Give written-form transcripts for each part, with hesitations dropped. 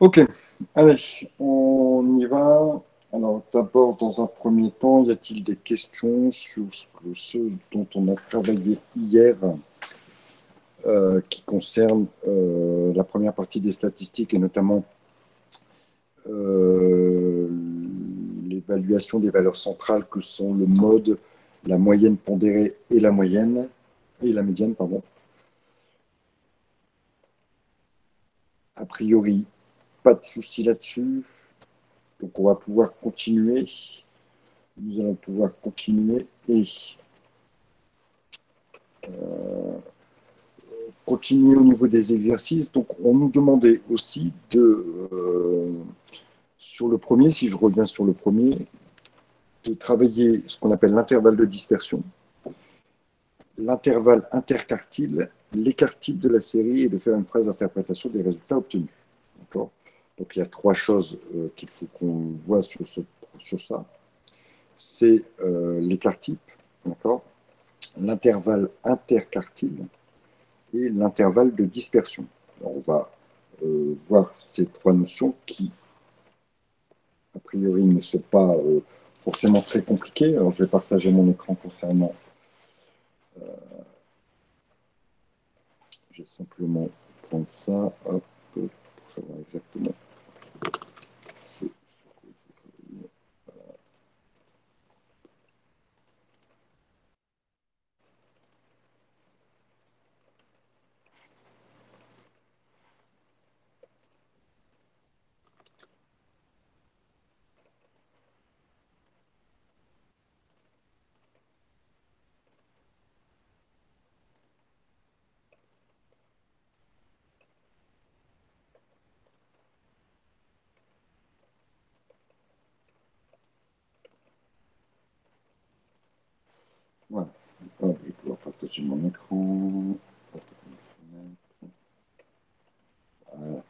Ok, allez, on y va. Alors, d'abord, dans un premier temps, y a-t-il des questions sur ce dont on a travaillé hier, qui concerne la première partie des statistiques et notamment euh, l'évaluation des valeurs centrales que sont le mode, la moyenne pondérée et la médiane, pardon. A priori, pas de souci là-dessus. Donc, on va pouvoir continuer. Nous allons pouvoir continuer et continuer au niveau des exercices. Donc, on nous demandait aussi sur le premier, si je reviens sur le premier, de travailler ce qu'on appelle l'intervalle de dispersion, l'intervalle interquartile, les quartiles de la série et de faire une phrase d'interprétation des résultats obtenus. D'accord. Donc, il y a trois choses qu'il faut qu'on voit sur ça. C'est les quartiles, d'accord, l'intervalle interquartile et l'intervalle de dispersion. Alors, on va voir ces trois notions qui, a priori, ne sont pas forcément très compliquées. Alors, je vais partager mon écran concernant. Je vais simplement prendre ça, hop, pour savoir exactement ce sur quoi il faut travailler. Voilà. Hop, je vais pouvoir partager mon écran. Hop, voilà.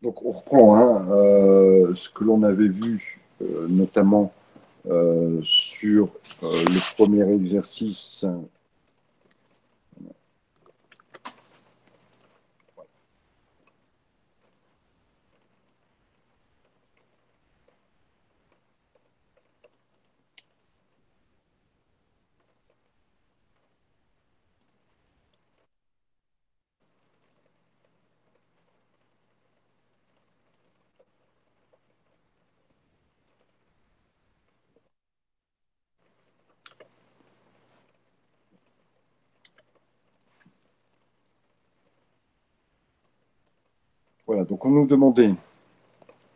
Donc, on reprend hein, ce que l'on avait vu, notamment sur le premier exercice. Voilà, donc on nous demandait,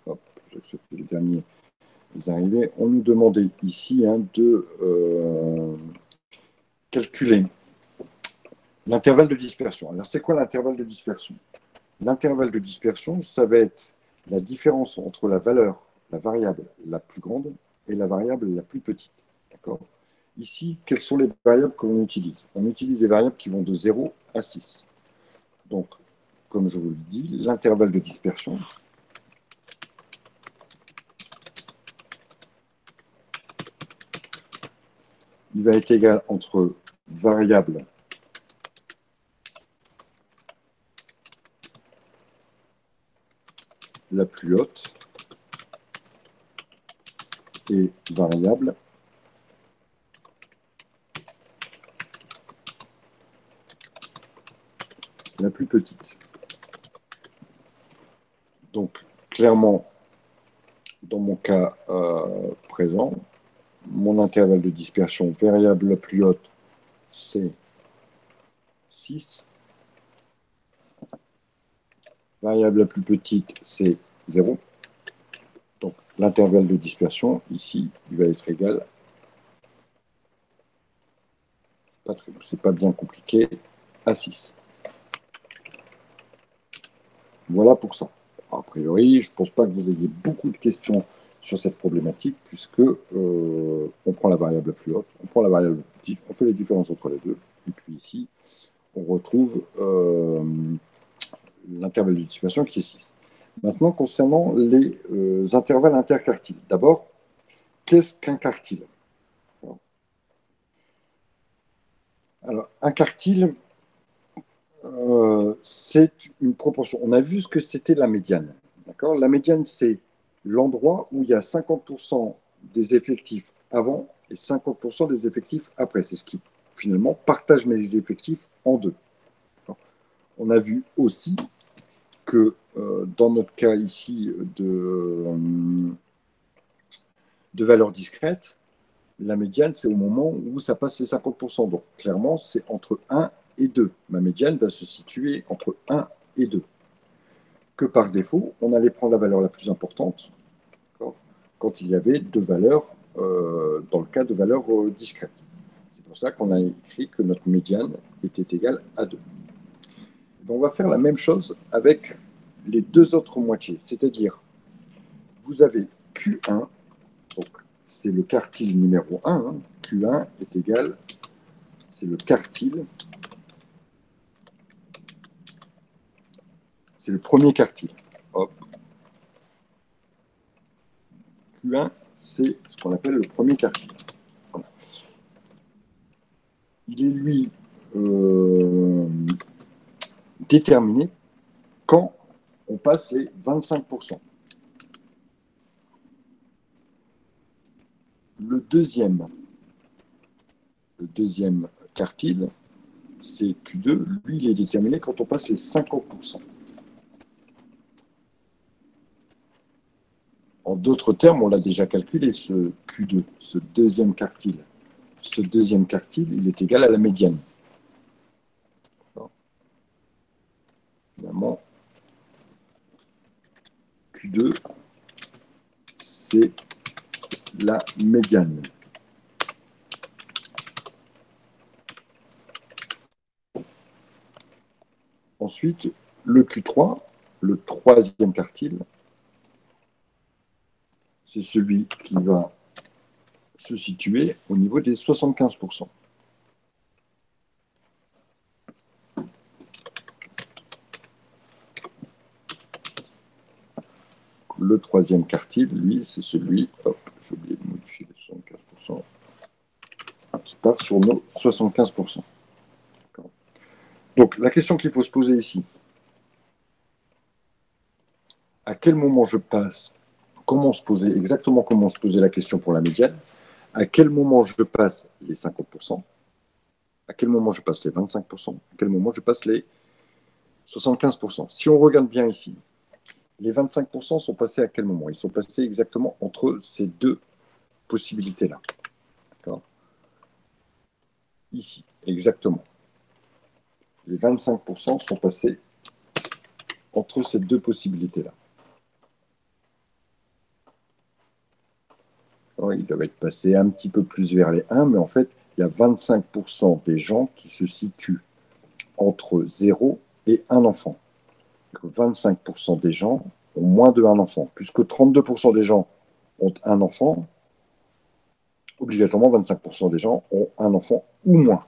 hop, j'accepte le dernier, vous arrivez, on nous demandait ici hein, de calculer l'intervalle de dispersion. Alors, c'est quoi l'intervalle de dispersion? L'intervalle de dispersion, ça va être la différence entre la variable la plus grande et la variable la plus petite. D'accord. Ici, quelles sont les variables que l'on utilise? On utilise des variables qui vont de 0 à 6. Donc, comme je vous le dis, l'intervalle de dispersion, il va être égal entre variable la plus haute et variable la plus petite. Donc, clairement, dans mon cas présent, mon intervalle de dispersion variable la plus haute, c'est 6. Variable la plus petite, c'est 0. Donc, l'intervalle de dispersion, ici, il va être égal, c'est pas bien compliqué, à 6. Voilà pour ça. A priori, je ne pense pas que vous ayez beaucoup de questions sur cette problématique, puisque on prend la variable la plus haute, on prend la variable la plus petite, on fait les différences entre les deux, et puis ici, on retrouve l'intervalle de dispersion qui est 6. Maintenant, concernant les intervalles interquartiles. D'abord, qu'est-ce qu'un quartile? Alors, un quartile, c'est une proportion. On a vu ce que c'était la médiane. D'accord? La médiane, c'est l'endroit où il y a 50% des effectifs avant et 50% des effectifs après. C'est ce qui, finalement, partage mes effectifs en deux. On a vu aussi que dans notre cas ici de valeur discrète, la médiane, c'est au moment où ça passe les 50%. Donc, clairement, c'est entre 1 et 2. Ma médiane va se situer entre 1 et 2. Que par défaut, on allait prendre la valeur la plus importante quand il y avait deux valeurs, dans le cas de valeurs discrètes. C'est pour ça qu'on a écrit que notre médiane était égale à 2. Donc, on va faire la même chose avec les deux autres moitiés, c'est-à-dire, vous avez Q1, donc c'est le quartile numéro 1, hein, Q1 est égal, c'est le quartile, c'est le premier quartile. Hop. Q1, c'est ce qu'on appelle le premier quartile. Voilà. Il est, lui, déterminé quand on passe les 25%. Le deuxième quartile, c'est Q2, lui, il est déterminé quand on passe les 50%. En d'autres termes, on l'a déjà calculé, ce Q2, ce deuxième quartile. Ce deuxième quartile, il est égal à la médiane. Évidemment, Q2, c'est la médiane. Ensuite, le Q3, le troisième quartile, c'est celui qui va se situer au niveau des 75%. Le troisième quartile, lui, c'est celui, hop, j'ai oublié de modifier les 75%, qui part sur nos 75%. Donc, la question qu'il faut se poser ici, à quel moment je passe, exactement comment se poser la question pour la médiane, à quel moment je passe les 50%, à quel moment je passe les 25%, à quel moment je passe les 75%. Si on regarde bien ici, les 25% sont passés à quel moment? Ils sont passés exactement entre ces deux possibilités-là. Ici, exactement. Les 25% sont passés entre ces deux possibilités-là. Ils doivent être passés un petit peu plus vers les 1, mais en fait, il y a 25% des gens qui se situent entre 0 et 1 enfant. 25% des gens ont moins de 1 enfant. Puisque 32% des gens ont un enfant, obligatoirement 25% des gens ont un enfant ou moins.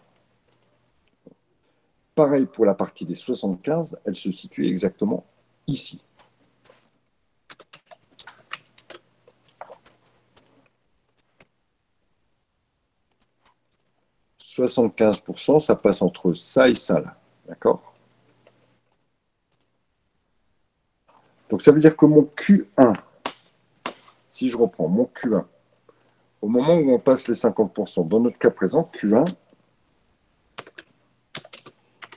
Pareil pour la partie des 75, elle se situe exactement ici. « 75%, ça passe entre ça et ça, là. D'accord? Donc, ça veut dire que mon Q1, si je reprends mon Q1, au moment où on passe les 50%, dans notre cas présent, Q1,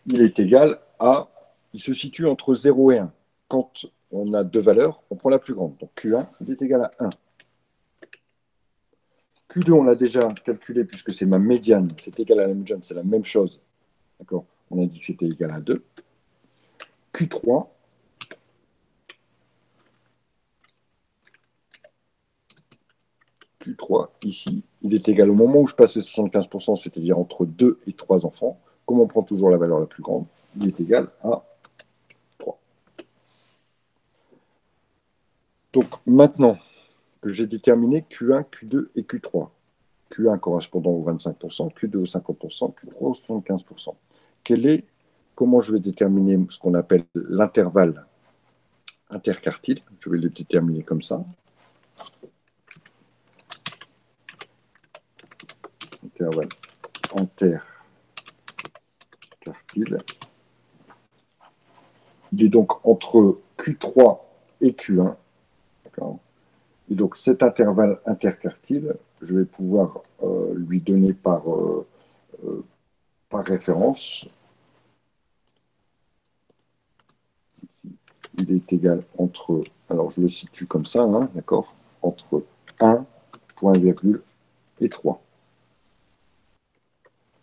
il est égal à, il se situe entre 0 et 1. Quand on a deux valeurs, on prend la plus grande. Donc Q1, il est égal à 1. Q2, on l'a déjà calculé puisque c'est ma médiane. C'est égal à la médiane, c'est la même chose. D'accord? On a dit que c'était égal à 2. Q3, ici, il est égal au moment où je passe les 75%, c'est-à-dire entre 2 et 3 enfants. Comme on prend toujours la valeur la plus grande, il est égal à 3. Donc maintenant que j'ai déterminé Q1, Q2 et Q3, Q1 correspondant au 25%, Q2 au 50%, Q3 au 75%. Comment je vais déterminer ce qu'on appelle l'intervalle interquartile? Je vais le déterminer comme ça. Intervalle interquartile. il est donc entre Q3 et Q1. Et donc cet intervalle interquartile, je vais pouvoir lui donner par référence. Il est égal entre, alors je le situe comme ça, hein, d'accord, entre 1, point virgule, et 3.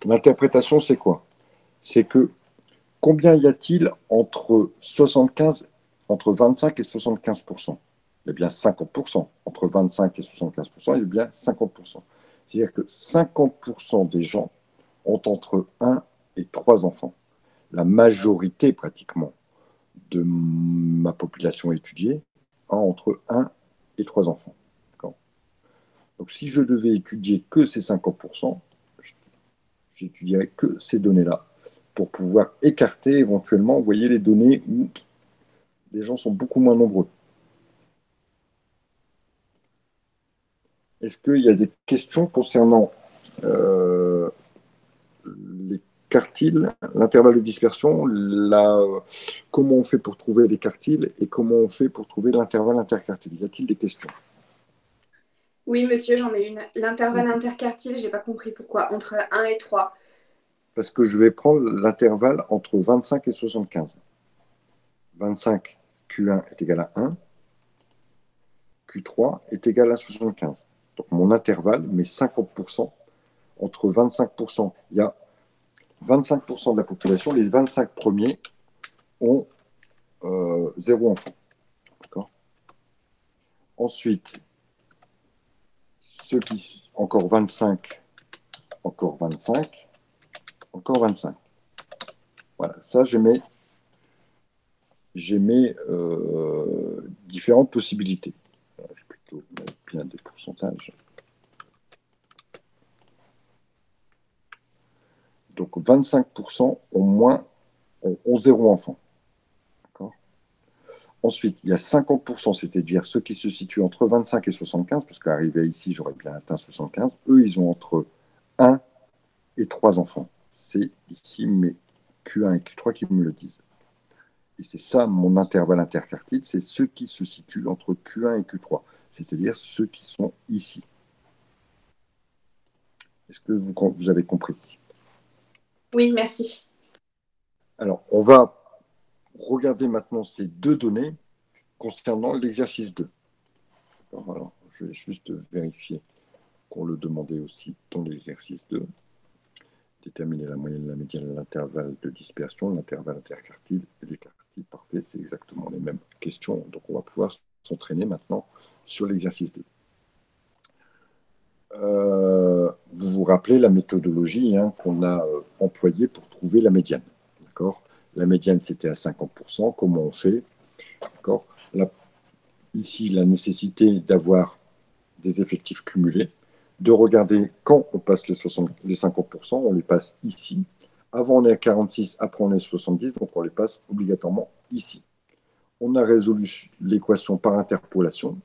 L'interprétation, c'est quoi? C'est que combien y a-t-il entre 75, entre 25 et 75%? Il y a bien 50%. Entre 25 et 75%, il y a bien 50%. C'est-à-dire que 50% des gens ont entre 1 et 3 enfants. La majorité, pratiquement, de ma population étudiée a entre 1 et 3 enfants. Donc, si je devais étudier que ces 50%, j'étudierais que ces données-là pour pouvoir écarter éventuellement, vous voyez, les données où les gens sont beaucoup moins nombreux. Est-ce qu'il y a des questions concernant les quartiles, l'intervalle de dispersion, comment on fait pour trouver les quartiles et comment on fait pour trouver l'intervalle interquartile? Y a-t-il des questions? Oui, monsieur, j'en ai une. L'intervalle interquartile, j'ai pas compris pourquoi. Entre 1 et 3. Parce que je vais prendre l'intervalle entre 25 et 75. 25, Q1 est égal à 1, Q3 est égal à 75. Donc mon intervalle, mes 50%, entre 25%, il y a 25% de la population, les 25 premiers ont 0 enfant. Ensuite, ceux qui, encore 25, encore 25, encore 25. Voilà, ça j'ai mes différentes possibilités. Je vais plutôt mettre bien des pourcentages. Donc 25% ont 0 enfant. Ensuite, il y a 50%, c'est-à-dire ceux qui se situent entre 25 et 75, parce qu'arrivé ici, j'aurais bien atteint 75. Eux, ils ont entre 1 et 3 enfants. C'est ici mes Q1 et Q3 qui me le disent. Et c'est ça mon intervalle interquartile, c'est ceux qui se situent entre Q1 et Q3, c'est-à-dire ceux qui sont ici. Est-ce que vous avez compris? Oui, merci. Alors, on va regarder maintenant ces deux données concernant l'exercice 2. Alors, je vais juste vérifier qu'on le demandait aussi dans l'exercice 2. Déterminer la moyenne, la médiane, l'intervalle de dispersion, l'intervalle interquartile et les quartiles. Parfait, c'est exactement les mêmes questions. Donc, on va pouvoir s'entraîner maintenant sur l'exercice 2. Vous vous rappelez la méthodologie qu'on a employée pour trouver la médiane. La médiane, c'était à 50%. Comment on fait? Ici, la nécessité d'avoir des effectifs cumulés, de regarder quand on passe les 50%, on les passe ici. Avant, on est à 46, après, on est à 70, donc on les passe obligatoirement ici. On a résolu l'équation par interpolation.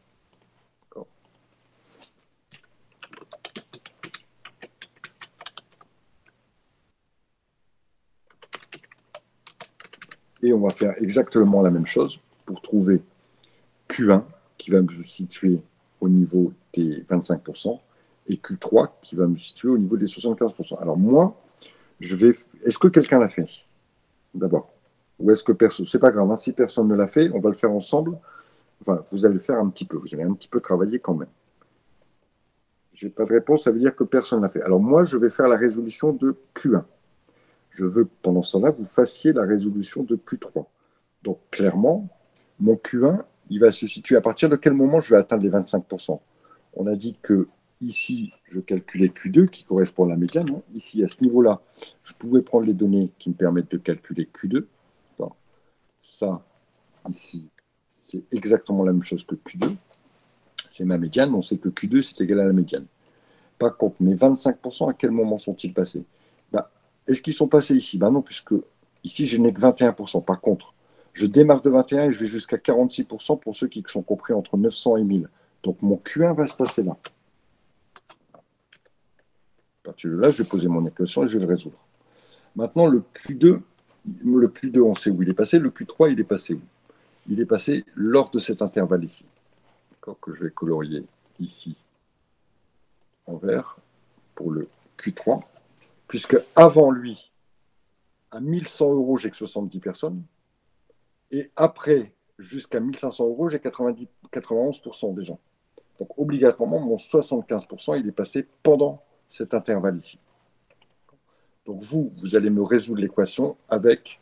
Et on va faire exactement la même chose pour trouver Q1 qui va me situer au niveau des 25% et Q3 qui va me situer au niveau des 75%. Alors moi, est-ce que quelqu'un l'a fait d'abord? Ou est-ce que personne? C'est pas grave, hein, si personne ne l'a fait, on va le faire ensemble. Enfin, vous allez le faire un petit peu, vous allez un petit peu travailler quand même. J'ai pas de réponse, ça veut dire que personne ne l'a fait. Alors moi, je vais faire la résolution de Q1. Je veux que pendant ce temps-là, vous fassiez la résolution de Q3. Donc clairement, mon Q1, il va se situer à partir de quel moment je vais atteindre les 25%? On a dit que ici, je calculais Q2 qui correspond à la médiane. Hein. Ici, à ce niveau-là, je pouvais prendre les données qui me permettent de calculer Q2. Donc, ça, ici, c'est exactement la même chose que Q2. C'est ma médiane. On sait que Q2, c'est égal à la médiane. Par contre, mes 25%, à quel moment sont-ils passés? Est-ce qu'ils sont passés ici? Non, puisque ici, je n'ai que 21%. Par contre, je démarre de 21 et je vais jusqu'à 46% pour ceux qui sont compris entre 900 et 1000. Donc, mon Q1 va se passer là. À partir de là, je vais poser mon équation et je vais le résoudre. Maintenant, le Q2, le Q2, on sait où il est passé. Le Q3, il est passé où? Il est passé lors de cet intervalle ici. D'accord, que je vais colorier ici en vert pour le Q3. Puisque avant lui, à 1100 euros, j'ai que 70 personnes. Et après, jusqu'à 1500 euros, j'ai 91% des gens. Donc, obligatoirement, mon 75%, il est passé pendant cet intervalle ici. Donc, vous allez me résoudre l'équation avec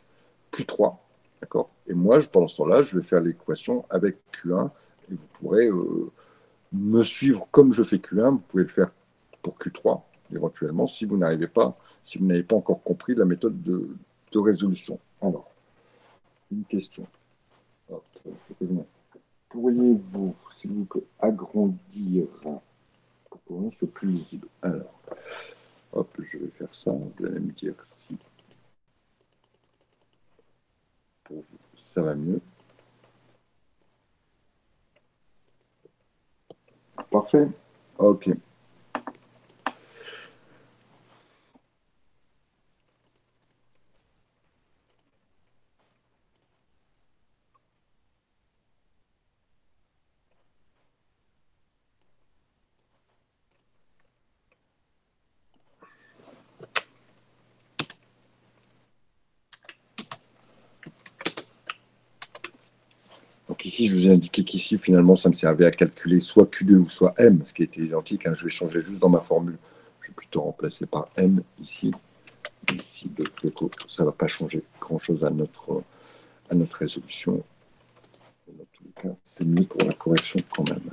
Q3. D'accord? Et moi, pendant ce temps-là, je vais faire l'équation avec Q1. Et vous pourrez me suivre comme je fais Q1. Vous pouvez le faire pour Q3, éventuellement, si vous n'arrivez pas, si vous n'avez pas encore compris la méthode de résolution. Alors, une question. Pourriez-vous, s'il vous plaît, agrandir pour que l'on soit plus lisible? Alors, hop, je vais faire ça. Vous allez me dire si pour vous ça va mieux. Parfait. Ok. Donc ici, je vous ai indiqué qu'ici, finalement, ça me servait à calculer soit Q2 ou soit M, ce qui était identique. Hein. Je vais changer juste dans ma formule. Je vais plutôt remplacer par M ici. Ici, de l'autre côté, ça ne va pas changer grand-chose à notre résolution. Dans tous les cas, c'est mieux pour la correction quand même.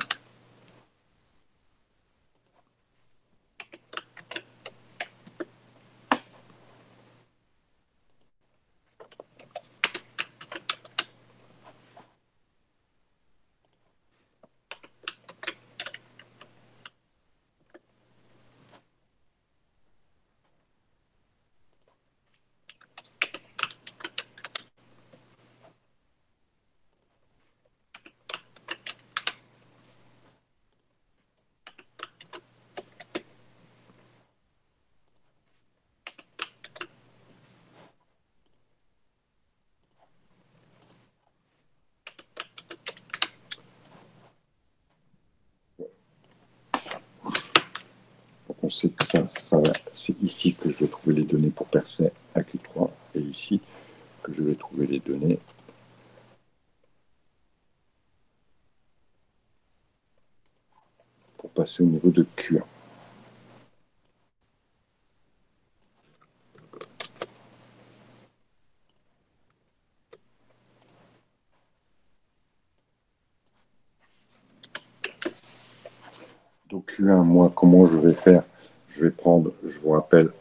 Donc on sait que c'est ici que je vais trouver les données pour percer à Q3 et ici que je vais trouver les données pour passer au niveau de Q1. Donc Q1, moi, comment je vais faire? Je vais prendre, je vous rappelle,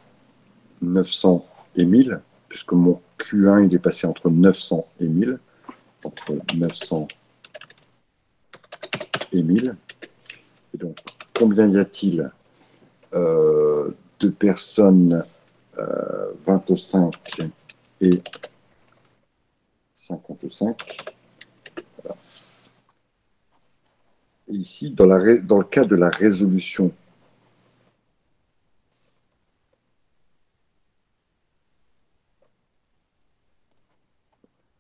900 et 1000, puisque mon Q1, il est passé entre 900 et 1000, entre 900 et 1000. Et donc, combien y a-t-il de personnes 25 et 55? Voilà. Et ici, dans le cas de la résolution,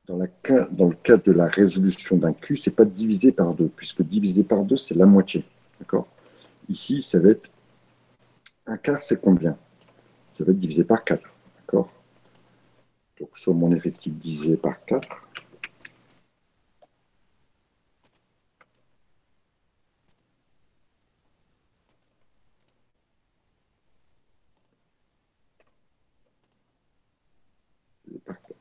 dans le cas de la résolution d'un Q, c'est pas divisé par 2, puisque divisé par 2, c'est la moitié. D'accord? Ici, ça va être un quart, c'est combien? Ça va être divisé par 4. D'accord? Donc, soit mon effectif divisé par 4. Par 4.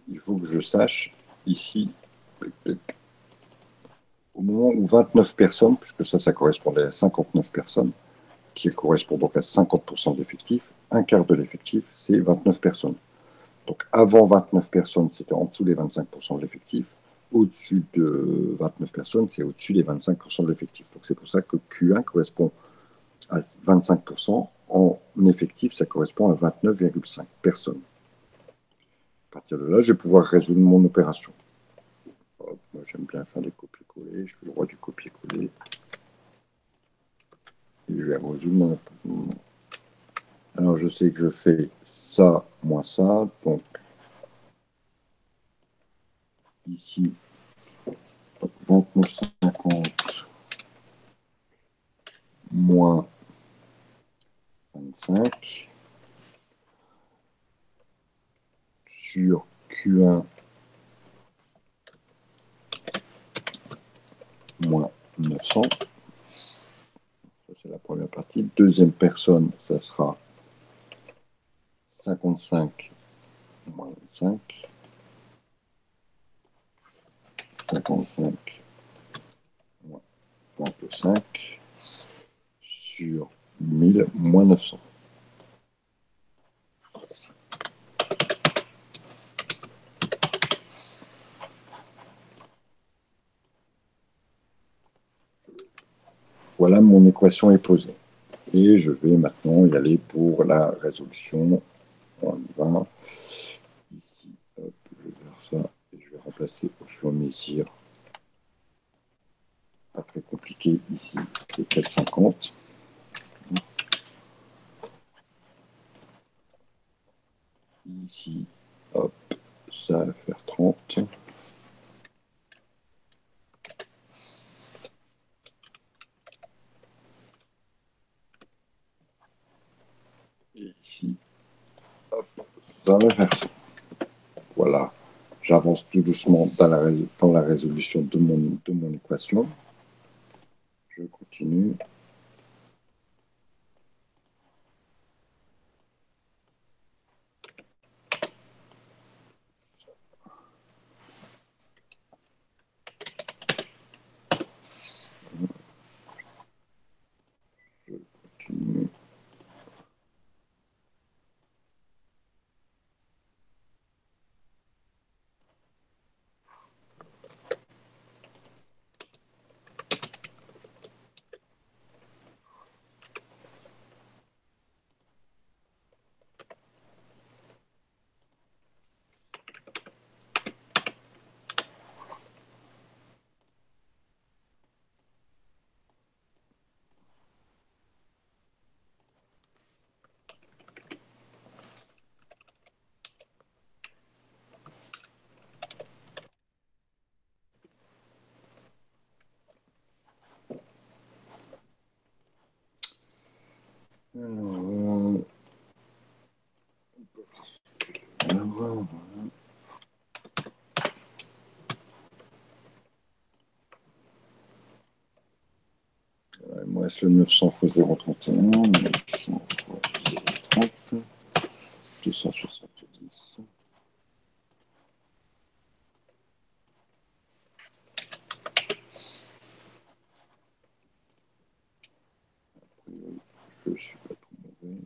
il faut que je sache ici, au moment où 29 personnes, puisque ça correspondait à 59 personnes, qui correspond donc à 50% de l'effectif, un quart de l'effectif, c'est 29 personnes. Donc avant 29 personnes, c'était en dessous des 25% de l'effectif. Au-dessus de 29 personnes, c'est au-dessus des 25% de l'effectif. Donc c'est pour ça que Q1 correspond à 25%. En effectif, ça correspond à 29,5 personnes. À partir de là, je vais pouvoir résoudre mon opération. Hop, moi, j'aime bien faire des copier-coller. Je fais le roi du copier-coller. Et je vais résoudre mon... Alors, je sais que je fais ça moins ça. Donc, ici, 29,50 moins 25 sur Q1 moins 900. Ça, c'est la première partie. Deuxième personne, ça sera 55 moins 25. 55 moins 25 sur 1000 moins 900. Voilà, mon équation est posée. Et je vais maintenant y aller pour la résolution. On y va. Ici, hop, je vais faire ça et je vais remplacer au fur et à mesure. Pas très compliqué ici, c'est 4,50. Ici, hop, ça va faire 30. Et ici, hop, ça va faire ça. Voilà, j'avance tout doucement dans la résolution de mon équation. Je continue. Je continue. Alors, il me reste le 900 fois 0,31, 900 fois 0,30, 270. Je suis pas trop mauvais.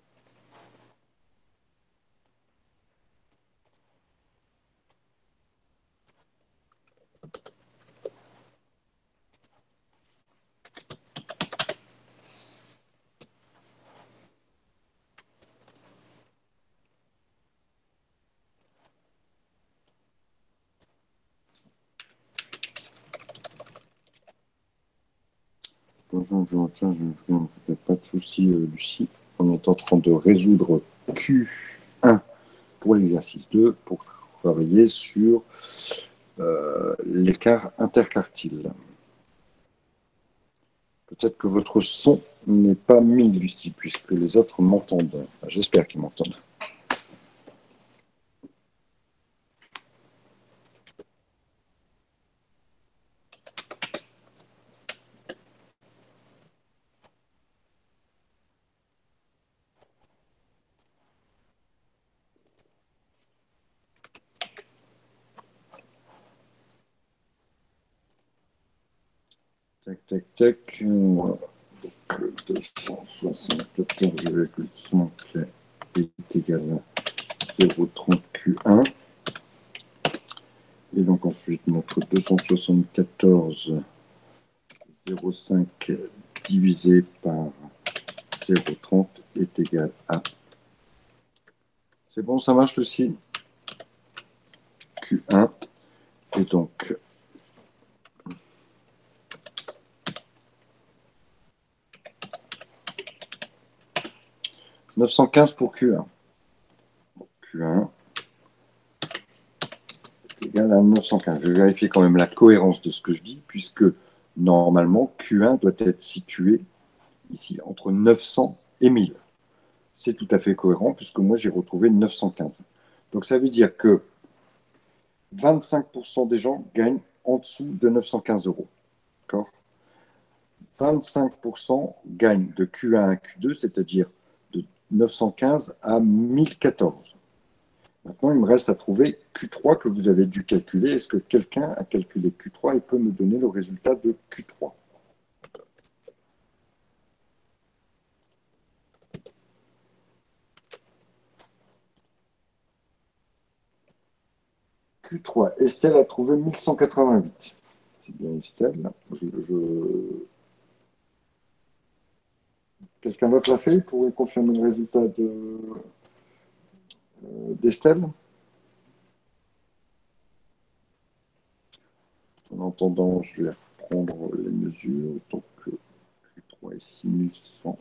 Bonjour, je retiens, je ne peut-être pas de souci, Lucie. On est en train de résoudre Q1 pour l'exercice 2 pour travailler sur l'écart interquartile. Peut-être que votre son n'est pas mis, Lucie, puisque les autres m'entendent. Enfin, j'espère qu'ils m'entendent. Tac, tac, tac. Voilà. Donc 274,5 est égal à 0,30 Q1. Et donc ensuite notre 274,05 divisé par 0,30 est égal à... C'est bon, ça marche le signe Q1. Et donc 915 pour Q1. Q1 est égal à 915. Je vais vérifier quand même la cohérence de ce que je dis, puisque normalement Q1 doit être situé ici entre 900 et 1000. C'est tout à fait cohérent, puisque moi j'ai retrouvé 915. Donc ça veut dire que 25% des gens gagnent en dessous de 915 euros. D'accord ? 25% gagnent de Q1 à Q2, c'est-à-dire de 915 à 1014. Maintenant, il me reste à trouver Q3 que vous avez dû calculer. Est-ce que quelqu'un a calculé Q3 et peut me donner le résultat de Q3 ? Q3, Estelle a trouvé 1188. C'est bien Estelle. Quelqu'un d'autre l'a fait? Vous pourrait confirmer le résultat d'Estelle? En attendant, je vais reprendre les mesures. Donc, Q3 est 6100.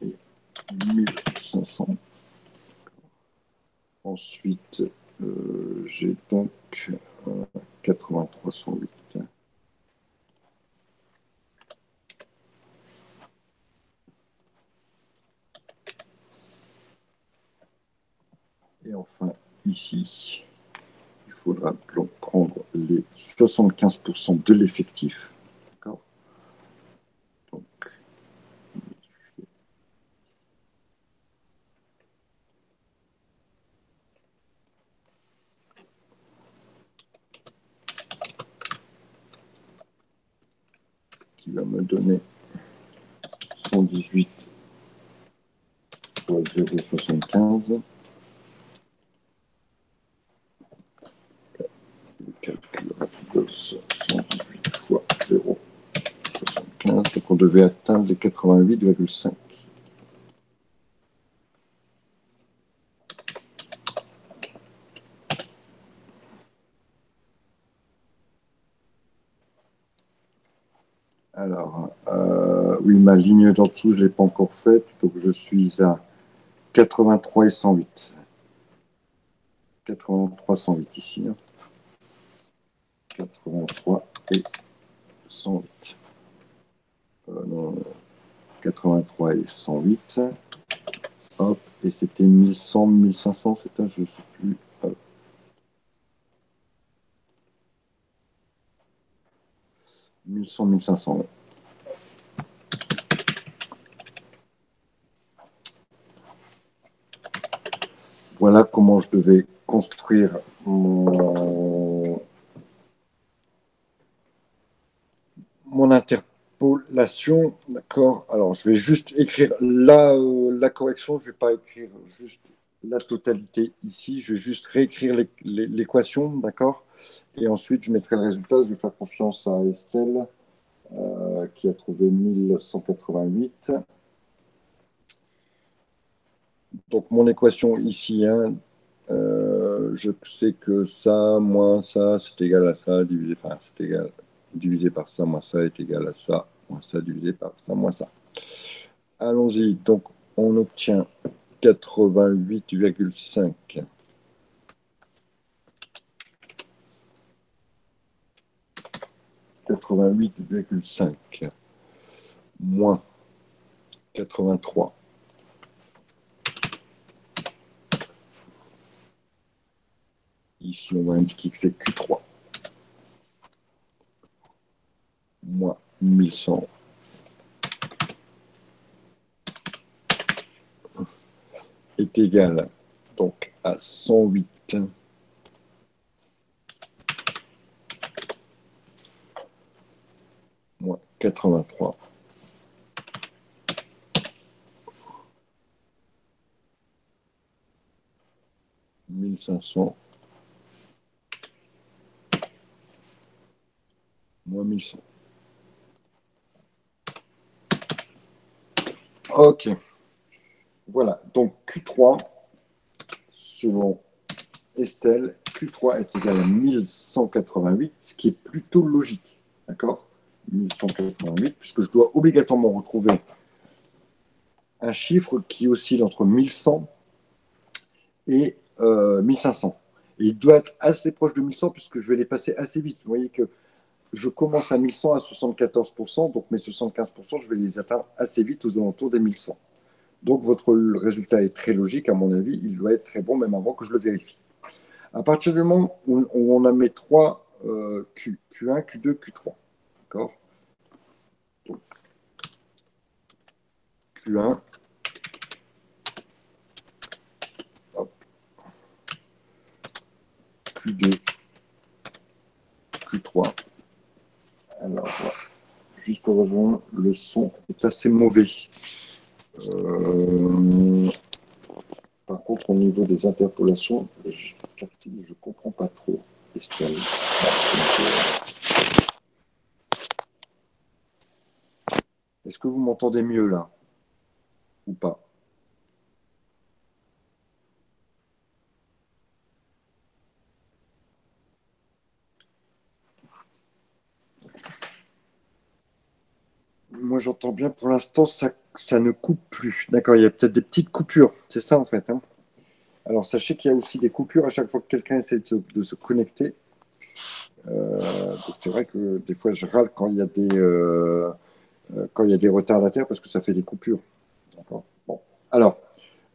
Et 1500. Ensuite, j'ai donc 8308. Et enfin, ici, il faudra prendre les 75% de l'effectif. D'accord ? Donc, qui va me donner 118 fois 0,75. Le calcul rapide, 118 fois 0,75. Donc on devait atteindre les 88,5. Alors, oui, ma ligne d'en dessous, je ne l'ai pas encore faite, donc je suis à 83 et 108. 83, 108 ici. 83 et 108. Non, 83 et 108. Hop, et c'était 1100, 1500, c'est un, je ne sais plus. Hop. 1100, 1500, ouais. Voilà comment je devais construire mon interpolation. D'accord. Alors, je vais juste écrire la correction. Je ne vais pas écrire juste la totalité ici. Je vais juste réécrire l'équation. D'accord. Et ensuite, je mettrai le résultat. Je vais faire confiance à Estelle qui a trouvé 1188. Donc, mon équation ici, hein, je sais que ça moins ça, c'est égal à ça, divisé par ça, moins ça est égal à ça, moins ça, divisé par ça, moins ça. Allons-y. Donc, on obtient 88,5. 88,5 moins 83. Ici, on va indiquer que c'est Q3. Moins 1000. 1100 est égal donc à 108 moins 83 1500 moins 1100. Ok. Voilà. Donc Q3, selon Estelle, Q3 est égal à 1188, ce qui est plutôt logique. D'accord? 1188, puisque je dois obligatoirement retrouver un chiffre qui oscille entre 1100 et 1500. Et il doit être assez proche de 1100 puisque je vais les passer assez vite. Vous voyez que je commence à 1100 à 74%, donc mes 75%, je vais les atteindre assez vite aux alentours des 1100. Donc votre résultat est très logique, à mon avis, il doit être très bon même avant que je le vérifie. À partir du moment où on a mes trois Q, Q1, Q2, Q3, d'accord? Q1, hop, Q2, Q3. Alors, juste pour rejoindre, le son est assez mauvais. Par contre, au niveau des interpolations, je ne comprends pas trop, Estelle. Est-ce que vous m'entendez mieux là ou pas? Moi, j'entends bien. Pour l'instant, ça ne coupe plus. D'accord, il y a peut-être des petites coupures. C'est ça, en fait. Hein. Alors, sachez qu'il y a aussi des coupures à chaque fois que quelqu'un essaie de se connecter. C'est vrai que des fois, je râle quand il y a des retardataires parce que ça fait des coupures. D'accord. Bon. Alors,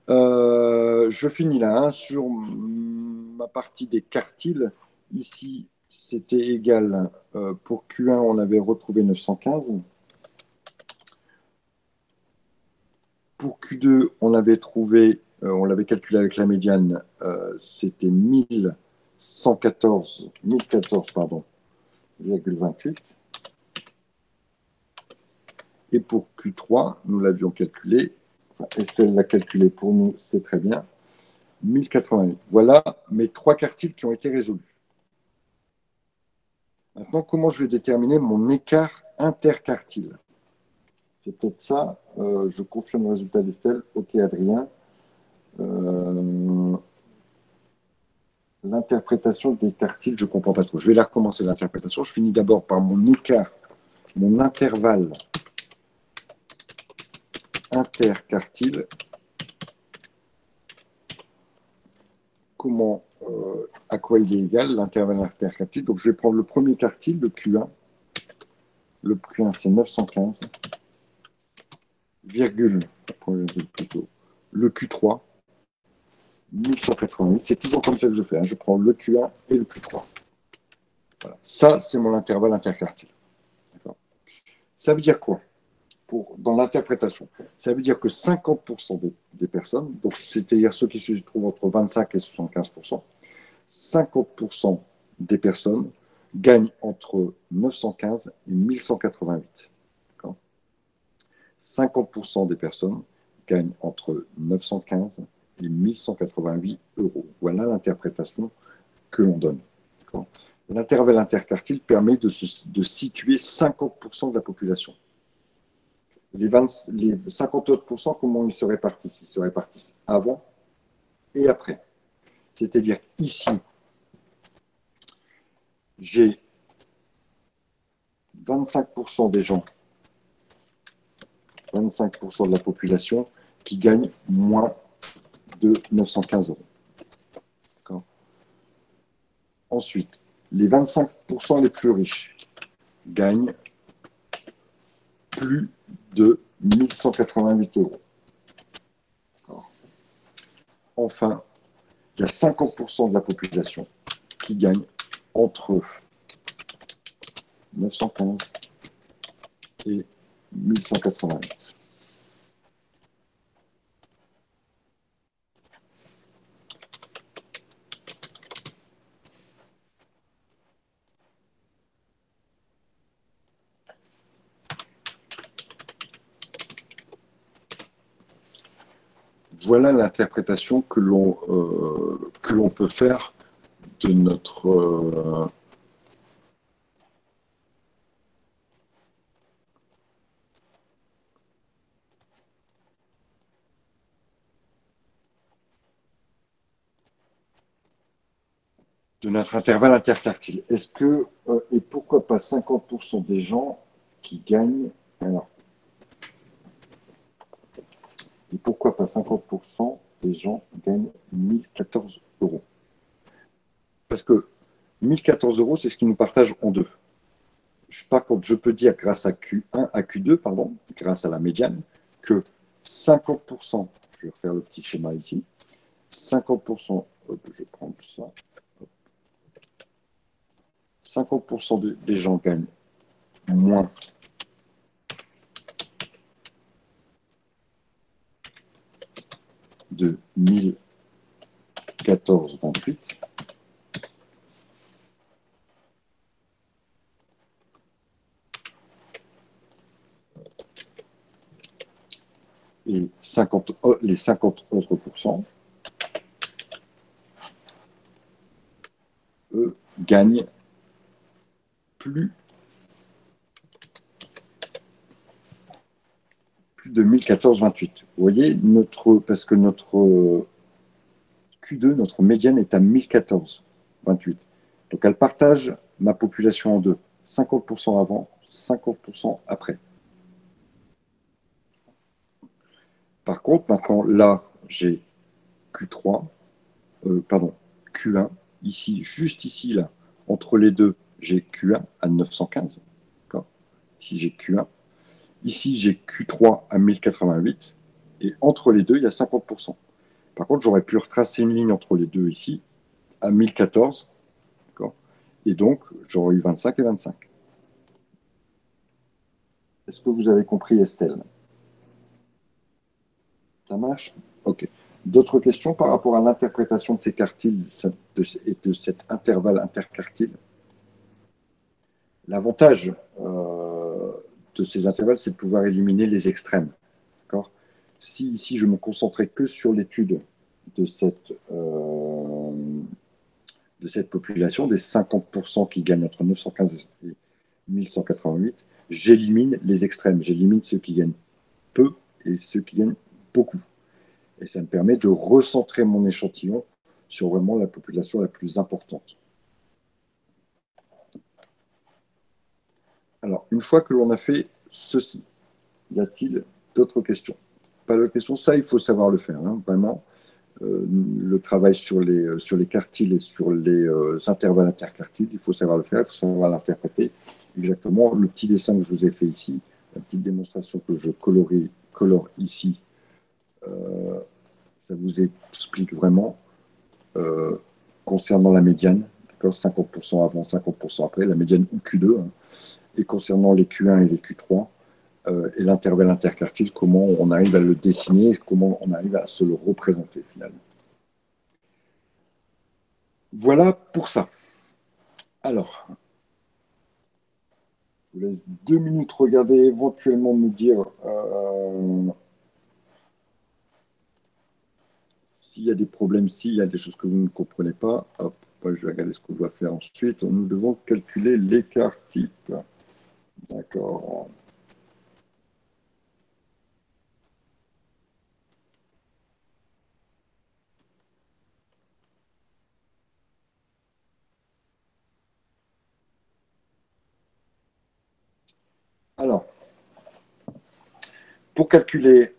je finis là. Hein, sur ma partie des quartiles, ici, c'était égal. Pour Q1, on avait retrouvé 915. Pour Q2, on avait trouvé, on l'avait calculé avec la médiane, c'était 1014, pardon, 0,28. Et pour Q3, nous l'avions calculé, enfin, Estelle l'a calculé pour nous, c'est très bien, 1088. Voilà mes trois quartiles qui ont été résolus. Maintenant, comment je vais déterminer mon écart interquartile? C'est peut-être ça. Je confirme le résultat d'Estelle. Ok, Adrien. L'interprétation des quartiles, je ne comprends pas trop. Je vais la recommencer, l'interprétation. Je finis d'abord par mon écart, mon intervalle interquartile. À quoi il est égal, l'intervalle interquartile? Donc, je vais prendre le premier quartile, le Q1. Le Q1, c'est 915, virgule, plutôt, le Q3, 1188. C'est toujours comme ça que je fais. Hein. Je prends le Q1 et le Q3. Voilà. Ça, c'est mon intervalle interquartile. Ça veut dire quoi dans l'interprétation? Ça veut dire que 50% des personnes, donc c'est-à-dire ceux qui se trouvent entre 25 et 75%, 50% des personnes gagnent entre 915 et 1188. 50% des personnes gagnent entre 915 et 1188 euros. Voilà l'interprétation que l'on donne. L'intervalle interquartile permet de situer 50% de la population. Les 50 autres pourcents, comment ils se répartissent? Ils se répartissent avant et après. C'est-à-dire ici, j'ai 25% des gens, 25% de la population qui gagnent moins de 915 euros. Ensuite, les 25% les plus riches gagnent plus de 1188 euros. Enfin, il y a 50% de la population qui gagne entre 915 et 1188. Voilà l'interprétation que l'on peut faire de notre intervalle interquartile. Est-ce que, et pourquoi pas 50% des gens qui gagnent, alors, et pourquoi pas 50% des gens gagnent 1014 euros? Parce que 1014 euros, c'est ce qui nous partage en deux. Par contre, je peux dire grâce à Q1, à Q2, pardon, grâce à la médiane, que 50%, je vais refaire le petit schéma ici, 50%, je prends ça, 50% des gens gagnent moins de 1014,28 et les 50 autres pourcents, eux, gagnent plus de 1014,28. Vous voyez, parce que notre Q2, notre médiane est à 1014,28. Donc elle partage ma population en deux. 50% avant, 50% après. Par contre, maintenant, là, j'ai Q3, pardon, Q1. Ici, juste ici, là, entre les deux, j'ai Q1 à 915. Ici, j'ai Q1. Ici, j'ai Q3 à 1088. Et entre les deux, il y a 50%. Par contre, j'aurais pu retracer une ligne entre les deux ici, à 1014. Et donc, j'aurais eu 25 et 25. Est-ce que vous avez compris, Estelle? Ça marche? Ok. D'autres questions par rapport à l'interprétation de ces quartiles et de cet intervalle interquartile? L'avantage de ces intervalles, c'est de pouvoir éliminer les extrêmes. Si ici, je me concentrais que sur l'étude de cette population, des 50% qui gagnent entre 915 et 1188, j'élimine les extrêmes. J'élimine ceux qui gagnent peu et ceux qui gagnent beaucoup. Et ça me permet de recentrer mon échantillon sur vraiment la population la plus importante. Alors, une fois que l'on a fait ceci, y a-t-il d'autres questions? Pas de questions. Ça, il faut savoir le faire, hein, vraiment. Le travail sur les quartiles et sur les intervalles interquartiles, il faut savoir le faire, il faut savoir l'interpréter exactement. Le petit dessin que je vous ai fait ici, la petite démonstration que je colore ici, ça vous explique vraiment concernant la médiane, 50% avant, 50% après, la médiane ou Q2, hein, et concernant les Q1 et les Q3, et l'intervalle interquartile, comment on arrive à le dessiner et comment on arrive à se le représenter finalement. Voilà pour ça. Alors, je vous laisse 2 minutes regarder, éventuellement me dire s'il y a des problèmes, s'il y a des choses que vous ne comprenez pas. Hop, moi, je vais regarder ce qu'on doit faire ensuite. Nous devons calculer l'écart type. D'accord. Alors, pour calculer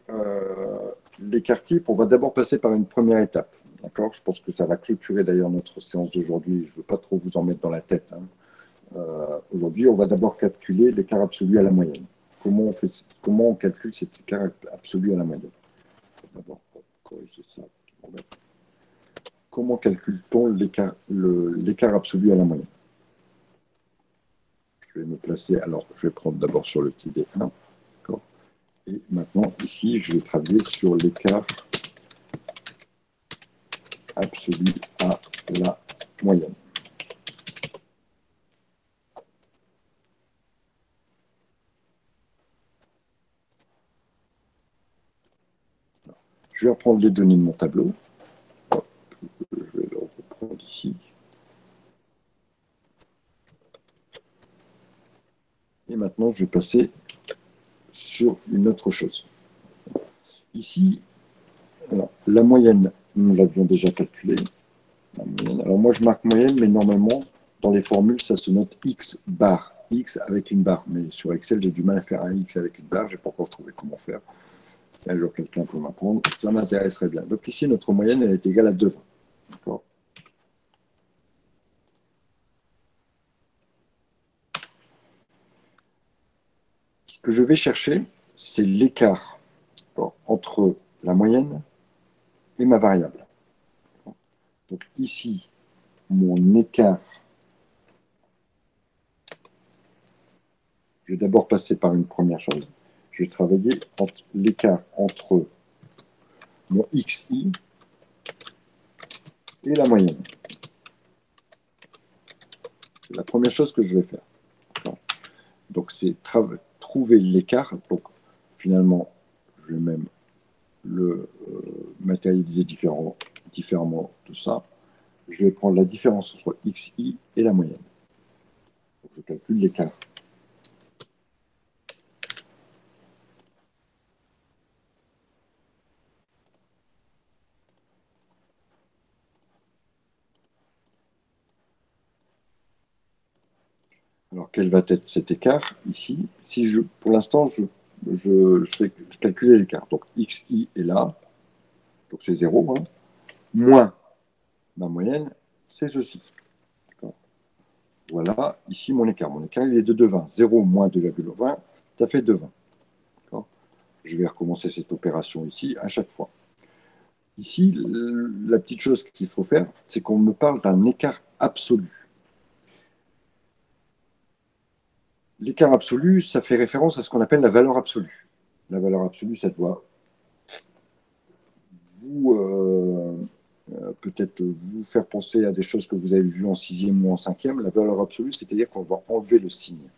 l'écart type, on va d'abord passer par une première étape. D'accord. Je pense que ça va clôturer d'ailleurs notre séance d'aujourd'hui. Je ne veux pas trop vous en mettre dans la tête, hein. Aujourd'hui, on va d'abord calculer l'écart absolu à la moyenne. Comment on calcule cet écart absolu à la moyenne? D'abord, corriger ça. Comment calcule-t-on l'écart absolu à la moyenne? je vais me placer. Alors, je vais prendre d'abord sur le TD1. Et maintenant, ici, je vais travailler sur l'écart absolu à la moyenne. Je vais reprendre les données de mon tableau. Hop, je vais le reprendre ici. Et maintenant, je vais passer sur une autre chose. Ici, alors, la moyenne, nous l'avions déjà calculée. Alors moi, je marque moyenne, mais normalement, dans les formules, ça se note X bar. X avec une barre. Mais sur Excel, j'ai du mal à faire un X avec une barre. Je n'ai pas encore trouvé comment faire. Un jour, quelqu'un peut m'apprendre. Ça m'intéresserait bien. Donc ici, notre moyenne, elle est égale à 2,20. D'accord. Ce que je vais chercher, c'est l'écart entre la moyenne et ma variable. Donc ici, mon écart, je vais d'abord passer par une première chose. Je vais travailler entre l'écart entre mon XI et la moyenne. C'est la première chose que je vais faire. Donc c'est trouver l'écart. Donc finalement, je vais même le matérialiser différemment tout ça. Je vais prendre la différence entre XI et la moyenne. Donc, je calcule l'écart. Alors, quel va être cet écart ici? Si pour l'instant, je fais calculer l'écart. Donc, XI est là, donc c'est 0, hein, moins ma moyenne, c'est ceci. Voilà, ici mon écart. Mon écart, il est de 2,20. 0 moins 2,20, ça fait 2,20. Je vais recommencer cette opération ici à chaque fois. Ici, la petite chose qu'il faut faire, c'est qu'on me parle d'un écart absolu. L'écart absolu, ça fait référence à ce qu'on appelle la valeur absolue. La valeur absolue, ça doit peut-être vous faire penser à des choses que vous avez vues en sixième ou en cinquième. La valeur absolue, c'est-à-dire qu'on va enlever le signe.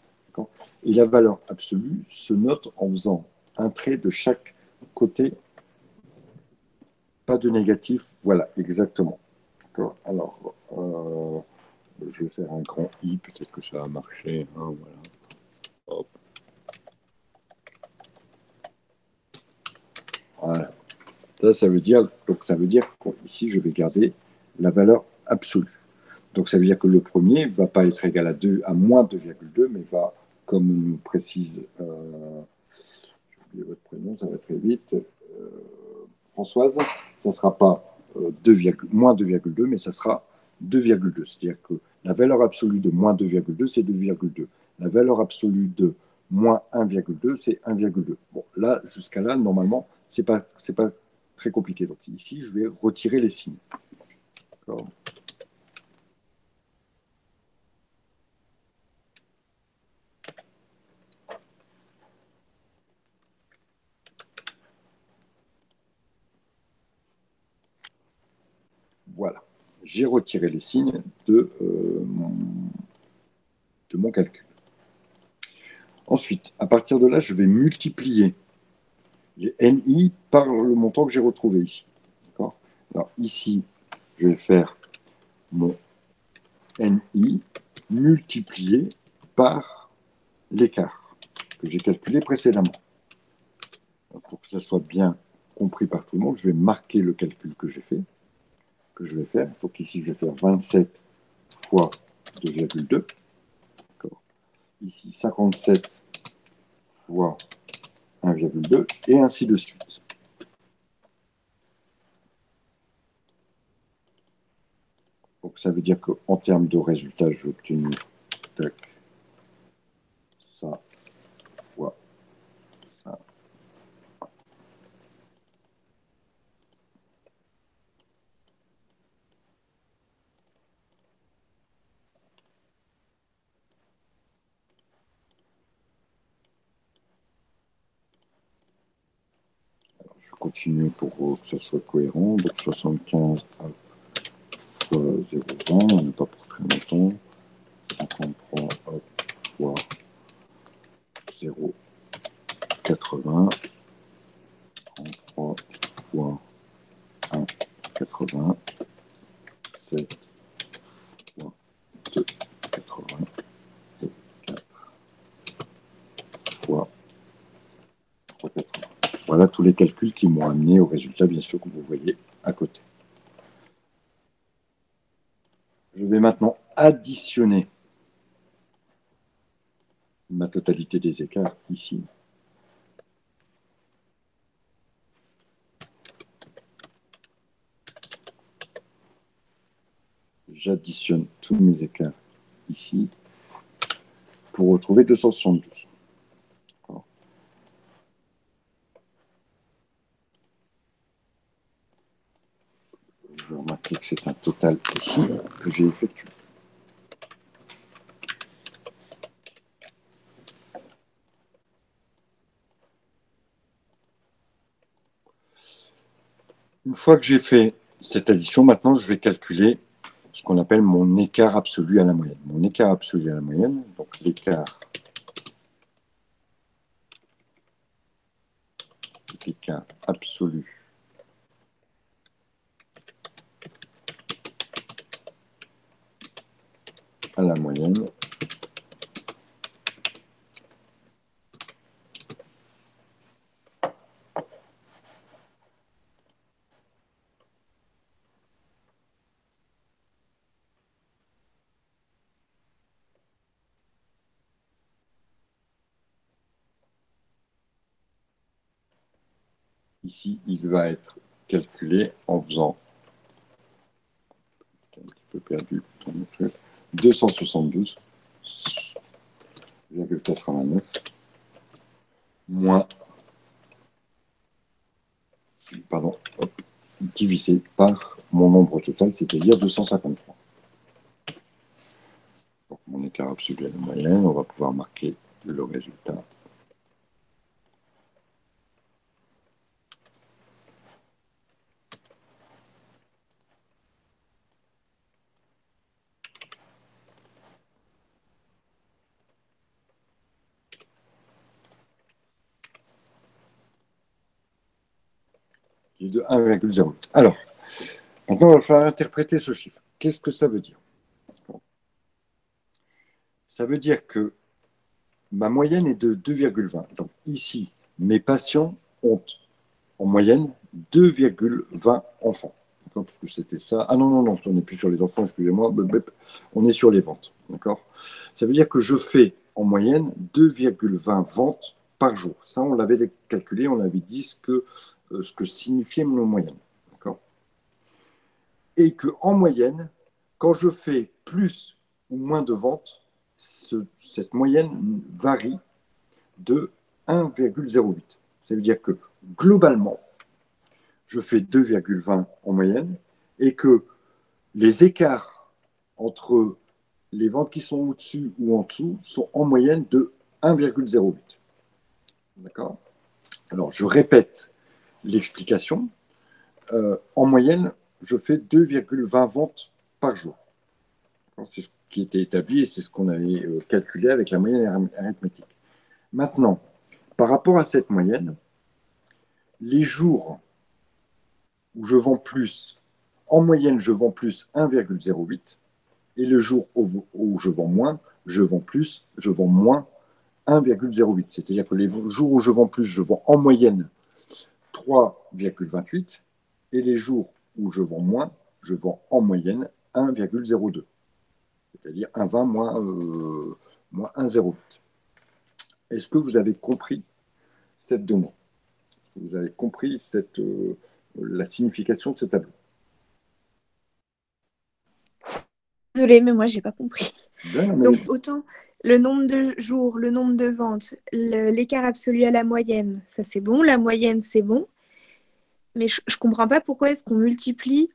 Et la valeur absolue se note en faisant un trait de chaque côté, pas de négatif. Voilà, exactement. Alors, je vais faire un grand I, peut-être que ça va marcher. Hein, voilà. Hop. Voilà. Ça veut dire, qu'ici, je vais garder la valeur absolue. Donc, ça veut dire que le premier ne va pas être égal à moins 2,2, mais va, comme nous précise, j'ai oublié votre prénom, ça va très vite, Françoise, ça ne sera pas moins 2,2, mais ça sera 2,2. C'est-à-dire que la valeur absolue de moins 2,2, c'est 2,2. La valeur absolue de moins 1,2, c'est 1,2. Bon, là, jusqu'à là, normalement, c'est pas très compliqué. Donc ici, je vais retirer les signes. D'accord. Voilà. J'ai retiré les signes de mon calcul. Ensuite, à partir de là, je vais multiplier les NI par le montant que j'ai retrouvé ici. Alors ici, je vais faire mon NI multiplié par l'écart que j'ai calculé précédemment. Donc, pour que ça soit bien compris par tout le monde, je vais marquer le calcul que j'ai fait, que je vais faire. Donc ici, je vais faire 27 fois 2,2. Ici, 57 fois 1,2 et ainsi de suite. Donc ça veut dire qu'en termes de résultat, je vais obtenir ça fois ça. Je vais continuer pour que ça soit cohérent. Donc 75 fois 0,20, on n'est pas pour très longtemps. 53 fois 0,80. 33 fois 1,80. 7 fois 2,80. Et 4 fois 3,80. Voilà tous les calculs qui m'ont amené au résultat, bien sûr, que vous voyez à côté. Je vais maintenant additionner ma totalité des écarts ici. J'additionne tous mes écarts ici pour retrouver 272. Je vais remarquer que c'est un total ici que j'ai effectué. Une fois que j'ai fait cette addition, maintenant je vais calculer ce qu'on appelle mon écart absolu à la moyenne. Mon écart absolu à la moyenne, donc l'écart absolu à la moyenne. Ici, il va être calculé en faisant, un petit peu perdu, 272,89 moins, divisé par mon nombre total, c'est-à-dire 253. Donc, mon écart absolu à la moyenne, on va pouvoir marquer le résultat. Qui est de 1,08. Alors, maintenant, on va falloir interpréter ce chiffre. Qu'est-ce que ça veut dire? Ça veut dire que ma moyenne est de 2,20. Donc ici, mes patients ont en moyenne 2,20 enfants. Parce que c'était ça. Ah non, on n'est plus sur les enfants, excusez-moi. On est sur les ventes. D'accord. Ça veut dire que je fais en moyenne 2,20 ventes par jour. Ça, on l'avait calculé, on avait dit ce que signifiait nos moyennes. D'accord. Et qu'en moyenne, quand je fais plus ou moins de ventes, cette moyenne varie de 1,08. Ça veut dire que globalement, je fais 2,20 en moyenne et que les écarts entre les ventes qui sont au-dessus ou en dessous sont en moyenne de 1,08. D'accord? Alors, je répète l'explication. En moyenne, je fais 2,20 ventes par jour. C'est ce qui était établi et c'est ce qu'on avait calculé avec la moyenne arithmétique. Maintenant, par rapport à cette moyenne, les jours où je vends plus, en moyenne, je vends plus 1,08 et le jour où je vends moins, je vends moins 1,08. C'est-à-dire que les jours où je vends plus, je vends en moyenne 3,28 et les jours où je vends moins, je vends en moyenne 1,02. C'est-à-dire 1,20 moins 1,08. Est-ce que vous avez compris cette donnée? Est-ce que vous avez compris la signification de ce tableau? Désolée, mais moi, j'ai pas compris. Bien, mais... Donc, autant le nombre de jours, le nombre de ventes, l'écart absolu à la moyenne, ça c'est bon. La moyenne, c'est bon. Mais je comprends pas pourquoi est-ce qu'on multiplie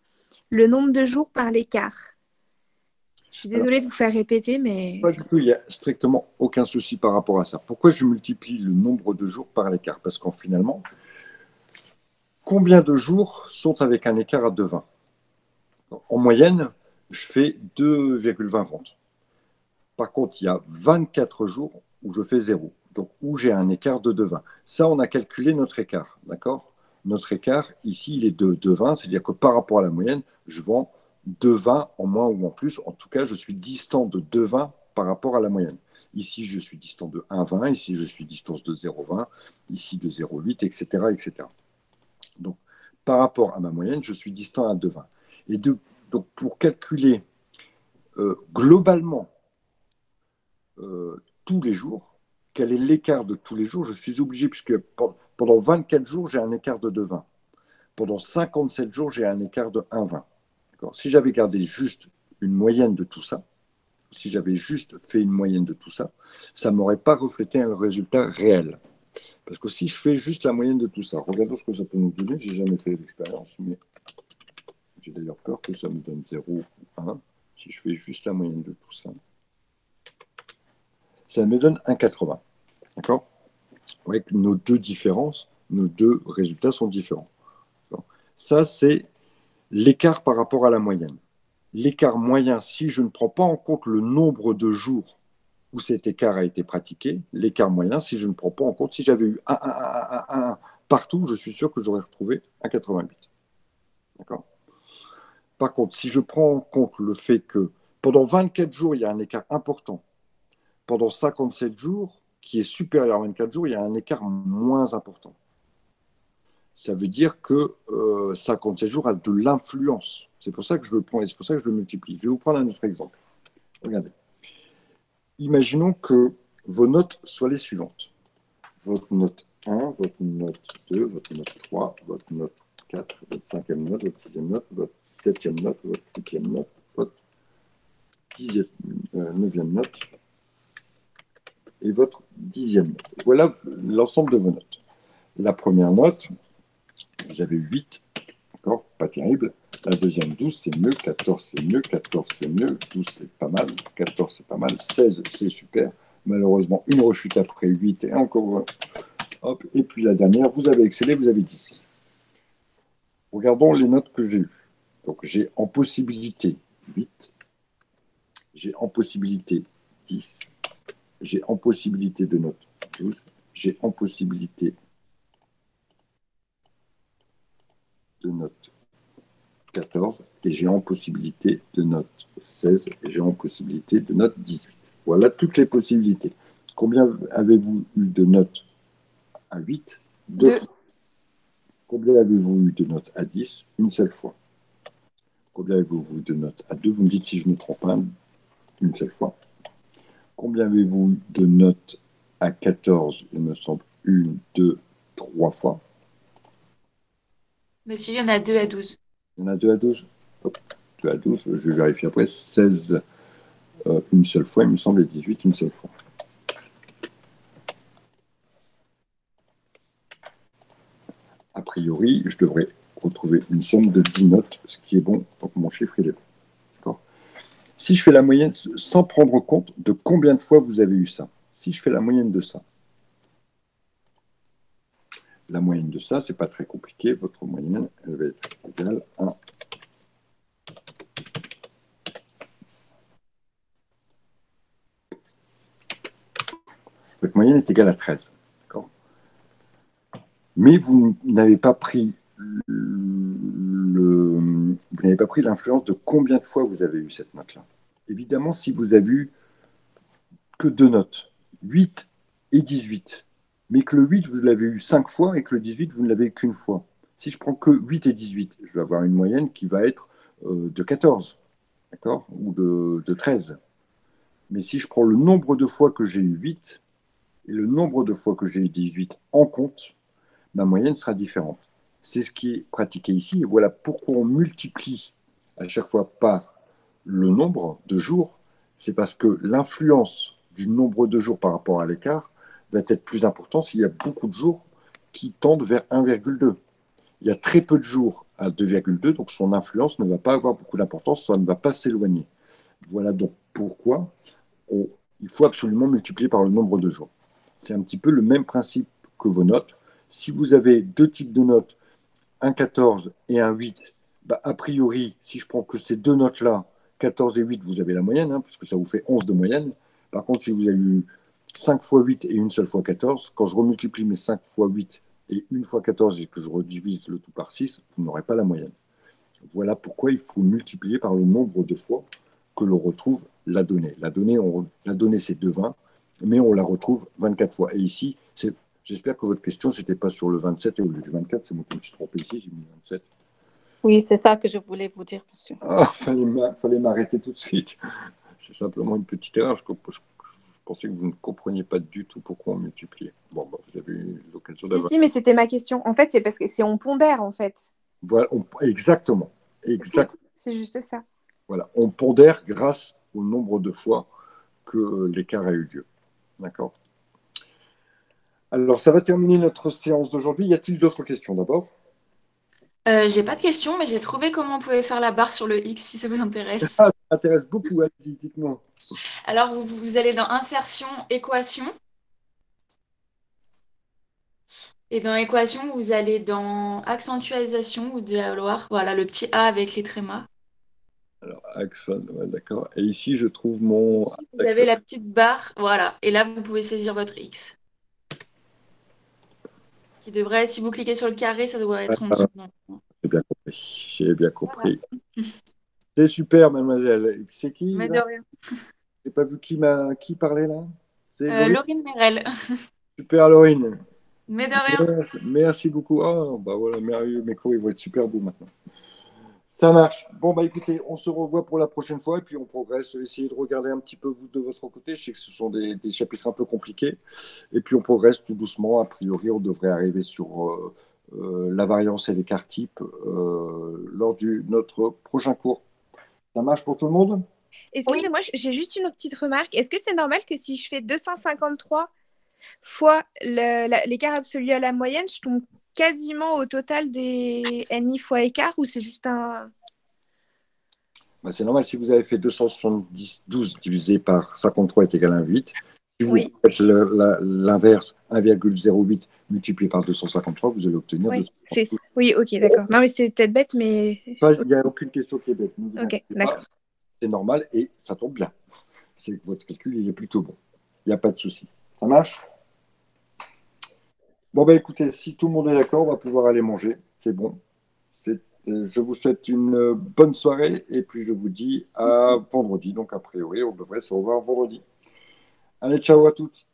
le nombre de jours par l'écart. Je suis désolée de vous faire répéter, mais... Pas du tout, il n'y a strictement aucun souci par rapport à ça. Pourquoi je multiplie le nombre de jours par l'écart? Parce qu'en finalement, Combien de jours sont avec un écart à 2,20? En moyenne, je fais 2,20 ventes. Par contre, il y a 24 jours où je fais 0, donc où j'ai un écart de 2,20. Ça, on a calculé notre écart, d'accord? Notre écart, ici, il est de 2,20, c'est-à-dire que par rapport à la moyenne, je vends 2,20 en moins ou en plus. En tout cas, je suis distant de 2,20 par rapport à la moyenne. Ici, je suis distant de 1,20, ici, je suis distant de 0,20, ici de 0,8, etc., etc. Donc, par rapport à ma moyenne, je suis distant à 2,20. Et donc, pour calculer globalement tous les jours, quel est l'écart de tous les jours, je suis obligé, puisque pendant 24 jours, j'ai un écart de 2,20. Pendant 57 jours, j'ai un écart de 1,20. Si j'avais gardé juste une moyenne de tout ça, si j'avais juste fait une moyenne de tout ça, ça ne m'aurait pas reflété un résultat réel. Parce que si je fais juste la moyenne de tout ça, regardons ce que ça peut nous donner. Je n'ai jamais fait l'expérience, mais j'ai d'ailleurs peur que ça me donne 0 ou 1. Si je fais juste la moyenne de tout ça, ça me donne 1,80. D'accord? Vous voyez que nos deux différences, nos deux résultats sont différents. Ça, c'est l'écart par rapport à la moyenne. L'écart moyen, si je ne prends pas en compte le nombre de jours où cet écart a été pratiqué, l'écart moyen, si je ne prends pas en compte, si j'avais eu 1, 1, 1, 1, 1 partout, je suis sûr que j'aurais retrouvé 1,88. D'accord? Par contre, si je prends en compte le fait que pendant 24 jours, il y a un écart important, pendant 57 jours, qui est supérieur à 24 jours, il y a un écart moins important. Ça veut dire que 57 jours a de l'influence. C'est pour ça que je le prends et c'est pour ça que je le multiplie. Je vais vous prendre un autre exemple. Regardez. Imaginons que vos notes soient les suivantes. Votre note 1, votre note 2, votre note 3, votre note 4, votre cinquième note, votre sixième note, votre septième note, votre huitième note, votre neuvième note et votre 10e note. Voilà l'ensemble de vos notes. La première note, vous avez 8, d'accord, pas terrible. La deuxième, 12, c'est mieux. 14, c'est mieux. 14, c'est mieux. 12, c'est pas mal. 14, c'est pas mal. 16, c'est super. Malheureusement, une rechute après 8 et encore. Hop. Et puis la dernière, vous avez excellé, vous avez 10. Regardons les notes que j'ai eues. Donc, j'ai en possibilité 8. J'ai en possibilité 10. J'ai en possibilité de note 12. J'ai en possibilité de note 14 et j'ai en possibilité de note 16 et j'ai en possibilité de note 18. Voilà toutes les possibilités. Combien avez-vous eu de notes à 8? 2 fois. Combien avez-vous eu de notes à 10? Une seule fois. Combien avez-vous eu de notes à 2? Vous me dites si je ne me trompe pas, une seule fois. Combien avez-vous eu de notes à 14? Il me semble 1, 2, 3 fois. Monsieur, il y en a 2 à 12. Il y en a 2 à 12. Hop, 2 à 12, je vais vérifier après. 16 une seule fois, il me semble, et 18 une seule fois. A priori, je devrais retrouver une somme de 10 notes, ce qui est bon, donc mon chiffre il est bon. Si je fais la moyenne sans prendre compte de combien de fois vous avez eu ça, si je fais la moyenne de ça, la moyenne de ça, c'est pas très compliqué, votre moyenne, elle va être égale à votre moyenne est égale à 13. Mais vous n'avez pas pris l'influence de combien de fois vous avez eu cette note-là. Évidemment, si vous avez eu que 2 notes, 8 et 18, mais que le 8, vous l'avez eu 5 fois et que le 18, vous ne l'avez qu'une fois. Si je prends que 8 et 18, je vais avoir une moyenne qui va être de 14, d'accord, ou de 13. Mais si je prends le nombre de fois que j'ai eu 8 et le nombre de fois que j'ai eu 18 en compte, ma moyenne sera différente. C'est ce qui est pratiqué ici. Et voilà pourquoi on multiplie à chaque fois par le nombre de jours. C'est parce que l'influence du nombre de jours par rapport à l'écart va être plus importante s'il y a beaucoup de jours qui tendent vers 1,2. Il y a très peu de jours à 2,2, donc son influence ne va pas avoir beaucoup d'importance, ça ne va pas s'éloigner. Voilà donc pourquoi il faut absolument multiplier par le nombre de jours. C'est un petit peu le même principe que vos notes. Si vous avez 2 types de notes, un 14 et un 8, bah, a priori, si je prends que ces deux notes-là, 14 et 8, vous avez la moyenne, hein, puisque ça vous fait 11 de moyenne. Par contre, si vous avez eu 5 fois 8 et une seule fois 14, quand je remultiplie mes 5 fois 8 et une fois 14 et que je redivise le tout par 6, vous n'aurez pas la moyenne. Voilà pourquoi il faut multiplier par le nombre de fois que l'on retrouve la donnée. La donnée, c'est 2,20, mais on la retrouve 24 fois. Et ici, j'espère que votre question, ce n'était pas sur le 27 et au lieu du 24, c'est moi qui me suis trompé ici, j'ai mis 27. Oui, c'est ça que je voulais vous dire, monsieur. Ah, fallait m'arrêter tout de suite. C'est simplement une petite erreur. Je pensais que vous ne compreniez pas du tout pourquoi on multipliait. Bon, bah, vous avez eu l'occasion d'avoir. Si, mais c'était ma question. En fait, c'est parce que c'est on pondère, en fait. Voilà, exactement. C'est juste ça. Voilà, on pondère grâce au nombre de fois que l'écart a eu lieu. D'accord. Alors, ça va terminer notre séance d'aujourd'hui. Y a-t-il d'autres questions d'abord? J'ai pas de questions, mais j'ai trouvé comment on pouvait faire la barre sur le X si ça vous intéresse. Ah, ça m'intéresse beaucoup, allez-y, dites-moi. Alors, vous allez dans Insertion, Équation. Et dans Équation, vous allez dans Accentualisation, ou de vouloir. Voilà, le petit A avec les trémas. Alors, Axon, ouais, d'accord. Et ici, je trouve mon. Ici, vous avez la petite barre, voilà. Et là, vous pouvez saisir votre X. Qui devrait, si vous cliquez sur le carré, ça devrait être en dessous. J'ai bien compris. J'ai bien compris. Voilà. C'est super, mademoiselle. C'est qui? Mais de rien. J'ai pas vu qui parlait là? C'est Laurine Merel. Super, Laurine. Mais de rien. Merci beaucoup. Oh, bah voilà, merveilleux. Mes cours, ils vont être super beaux maintenant. Ça marche. Bon, bah écoutez, on se revoit pour la prochaine fois et puis on progresse. Essayez de regarder un petit peu vous de votre côté. Je sais que ce sont des chapitres un peu compliqués. Et puis on progresse tout doucement. A priori, on devrait arriver sur la variance et l'écart type lors de notre prochain cours. Ça marche pour tout le monde? Excusez-moi, j'ai juste une petite remarque. Est-ce que c'est normal que si je fais 253 fois l'écart absolu à la moyenne, je tombe quasiment au total des NI fois écart ou c'est juste un... Bah, c'est normal, si vous avez fait 272 divisé par 53 est égal à 1,8. Si vous faites l'inverse, 1,08 multiplié par 253, vous allez obtenir 252. Oui, ok, d'accord. Non, mais c'est peut-être bête, mais... Il n'y a aucune question qui est bête. Ok, d'accord. C'est normal et ça tombe bien. C'est que votre calcul, il est plutôt bon. Il n'y a pas de souci. Ça marche? Bon, bah écoutez, si tout le monde est d'accord, on va pouvoir aller manger. C'est bon. Je vous souhaite une bonne soirée et puis je vous dis à vendredi. Donc, a priori, on devrait se revoir vendredi. Allez, ciao à toutes.